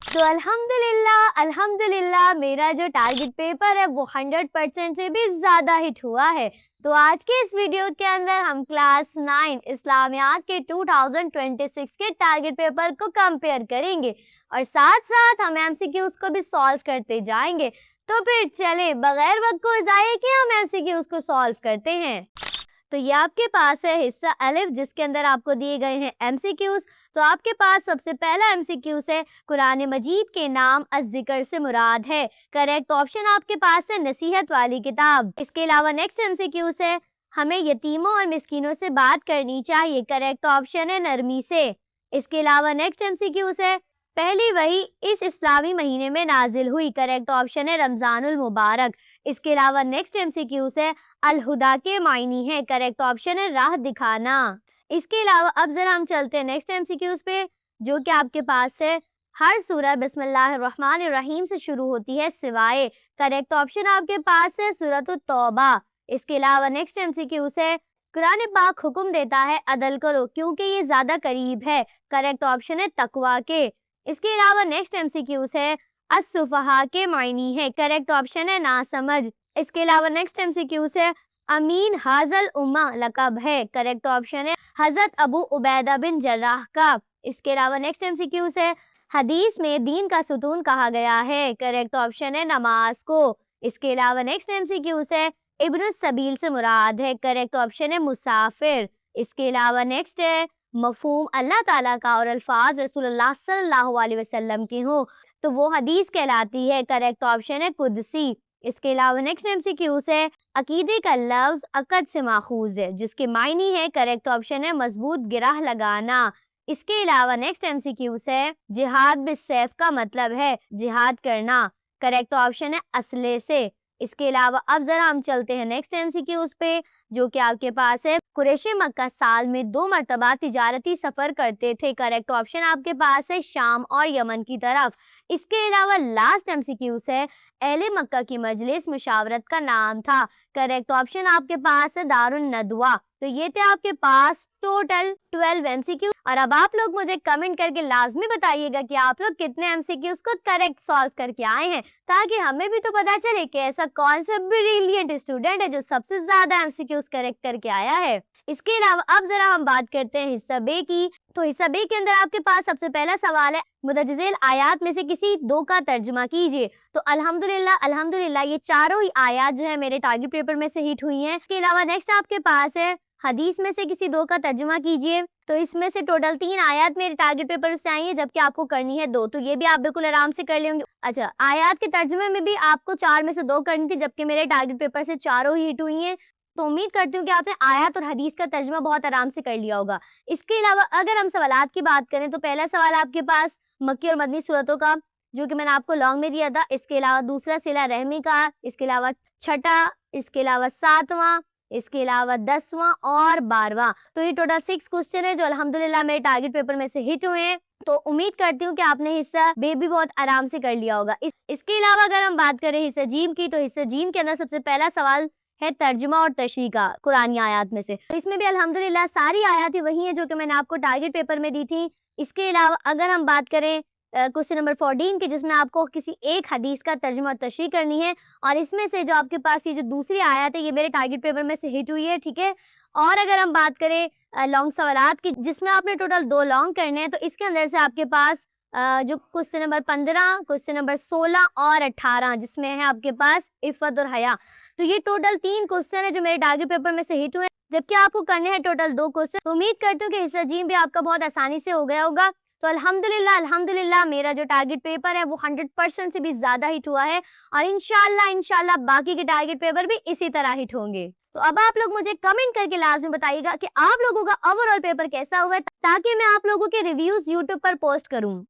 तो अल्हम्दुलिल्लाह मेरा जो टारगेट पेपर है वो 100% से भी ज़्यादा हिट हुआ है। तो आज के इस वीडियो के अंदर हम क्लास 9 इस्लामियात के 2026 के टारगेट पेपर को कंपेयर करेंगे और साथ-साथ हम एमसीक्यूज़ को भी सॉल्व करते जाएंगे। तो फिर चलें बगैर वक्त को ज़ाये किए हम एमसीक्यूज़ को सॉल्व करते हैं। तो ये आपके पास है हिस्सा अलिफ जिसके अंदर आपको दिए गए हैं एमसीक्यूज़। तो आपके पास सबसे पहला एमसीक्यूज़ है कुरान मजीद के नाम अज़्ज़िक्र से मुराद है। करेक्ट ऑप्शन आपके पास है नसीहत वाली किताब। इसके अलावा नेक्स्ट एमसीक्यूज़ है हमें यतीमों और मिस्कीनों से बात करनी चाहिए। करेक्ट ऑप्शन है नरमी से। इसके अलावा नेक्स्ट एमसीक्यूज़ है पहली वही इस इस्लामी महीने में नाजिल हुई। करेक्ट ऑप्शन है रमज़ानुल मुबारक। इसके अलावा नेक्स्ट एमसीक्यूज़ है अल हुदा के मायनी है। करेक्ट ऑप्शन है राह दिखाना। इसके अलावा अब जरा हम चलते हैं नेक्स्ट एमसीक्यूज़ पे जो कि आपके पास है हर सूरह बिस्मिल्लाहिर्रहमानिर्रहीम से शुरू होती है सिवाय। करेक्ट ऑप्शन आपके पास है सूरतुत तौबा। इसके अलावा नेक्स्ट एमसीक्यूज़ है कुरान पाक हुक्म देता है अदल करो क्योंकि ये ज्यादा करीब है। करेक्ट ऑप्शन है तकवा के। इसके अलावा नेक्स्ट एमसीक्यूज़ है अस्सुफहा के मायनी है। करेक्ट ऑप्शन है ना समझ। इसके अलावा नेक्स्ट एमसीक्यूज़ है अमीन हाजल उम्मा लकब है। करेक्ट ऑप्शन है हजरत अबू उबैदा बिन जर्राह का। इसके अलावा नेक्स्ट एमसीक्यूज़ है हदीस में दीन का सुतून कहा गया है। करेक्ट ऑप्शन है नमाज को। इसके अलावा नेक्स्ट एमसीक्यूज़ है इब्न सबील से मुराद है। करेक्ट ऑप्शन है मुसाफिर। इसके अलावा नेक्स्ट है मफहूम अल्लाह ताला का और अल्फाज रसूलुल्लाह सल्लल्लाहु अलैहि वसल्लम की हो तो वो हदीस कहलाती है। करेक्ट ऑप्शन है कुदसी। इसके अलावा नेक्स्ट एमसीक्यूज़ है अकीदे का लफ्ज अकद से माखूज है जिसके मायनी है। करेक्ट ऑप्शन है मजबूत गिरह लगाना। इसके अलावा नेक्स्ट एमसीक्यूज़ है जिहाद बिस्सैफ का मतलब है जिहाद करना। करेक्ट ऑप्शन है असले से। इसके अलावा अब जरा हम चलते हैं नेक्स्ट एमसीक्यूज़ पे जो कि आपके पास है कुरैशी मक्का साल में 2 मरतबा तिजारती सफर करते थे। करेक्ट ऑप्शन आपके पास है शाम और यमन की तरफ। इसके अलावा लास्ट एमसीक्यूज़ है अहले मक्का की मजलिस मुशावरत का नाम था। करेक्ट ऑप्शन आपके पास है दारुन नदवा। तो ये थे आपके पास टोटल 12 एमसीक्यू और अब आप लोग मुझे कमेंट करके लाजमी बताइएगा कि आप लोग कितने एमसीक्यूज़ को करेक्ट सॉल्व करके आए हैं ताकि हमें भी तो पता चले कि ऐसा कौन सा ब्रिलियंट स्टूडेंट है जो सबसे ज्यादा एमसीक्यूज़ करेक्ट करके आया है। इसके अलावा अब जरा हम बात करते हैं हिस्सा बे की। तो हिस्सा बे के अंदर आपके पास सबसे पहला सवाल है मुतज़िल आयात में से किसी 2 का तर्जुमा कीजिए। तो अल्हम्दुलिल्लाह ये चारों ही आयात जो है मेरे टारगेट पेपर में से हिट हुई हैं। इसके अलावा नेक्स्ट आपके पास है हदीस में से किसी 2 का तर्जुमा कीजिए। तो इसमें से टोटल 3 आयत मेरे टारगेट पेपर से आई है जबकि आपको करनी है 2। तो ये भी आप बिल्कुल आराम से कर लेंगे। अच्छा आयत के तर्जुमे में भी आपको 4 में से 2 करनी थी जबकि मेरे टारगेट पेपर से चारों ही हिट हुई हैं। तो उम्मीद करती हूँ कि आपने आयत और हदीस का तर्जुमा बहुत आराम से कर लिया होगा। इसके अलावा अगर हम सवालात की बात करें तो पहला सवाल आपके पास मक्की और मदनी सूरतों का जो कि मैंने आपको लॉन्ग में दिया था। इसके अलावा दूसरा सिला रहमी का। इसके अलावा छठा। इसके अलावा 7वां। इसके अलावा 10वां और 12वां। तो ये टोटल 6 क्वेश्चन है जो अल्हम्दुलिल्लाह मेरे टारगेट पेपर में से हिट हुए हैं। तो उम्मीद करती हूँ कि आपने हिस्सा बे भी बहुत आराम से कर लिया होगा। इसके अलावा अगर हम बात करें हिस्सा जीम की तो हिस्सा जीम के अंदर सबसे पहला सवाल है तर्जुमा और तशरीह का कुरानी आयात में से। तो इसमें भी अल्हम्दुलिल्लाह सारी आयातें वही हैं जो कि मैंने आपको टारगेट पेपर में दी थी। इसके अलावा अगर हम बात करें क्वेश्चन नंबर 14 की जिसमें आपको किसी एक हदीस का तर्जुमा और तशरीह करनी है और इसमें से जो आपके पास ये जो दूसरी आयत है ये मेरे टारगेट पेपर में से हिट हुई है। ठीक है। और अगर हम बात करें लॉन्ग सवालात की जिसमें आपने टोटल 2 लॉन्ग करने हैं तो इसके अंदर से आपके पास जो क्वेश्चन नंबर 15, क्वेश्चन नंबर 16 और 18 जिसमें है आपके पास इफ़्फ़त और हया। तो ये टोटल 3 क्वेश्चन है जो मेरे टारगेट पेपर में से हिट हुए जबकि आपको करने हैं टोटल 2 क्वेश्चन। तो उम्मीद करती हूँ कि हिस्सा जीम भी आपका बहुत आसानी से हो गया होगा। तो अल्हम्दुलिल्लाह मेरा जो टारगेट पेपर है वो 100% से भी ज्यादा हिट हुआ है और इंशाल्लाह बाकी के टारगेट पेपर भी इसी तरह हिट होंगे। तो अब आप लोग मुझे कमेंट करके लाजमी बताइएगा कि आप लोगों का ओवरऑल पेपर कैसा हुआ है ताकि मैं आप लोगों के रिव्यूज यूट्यूब पर पोस्ट करूं।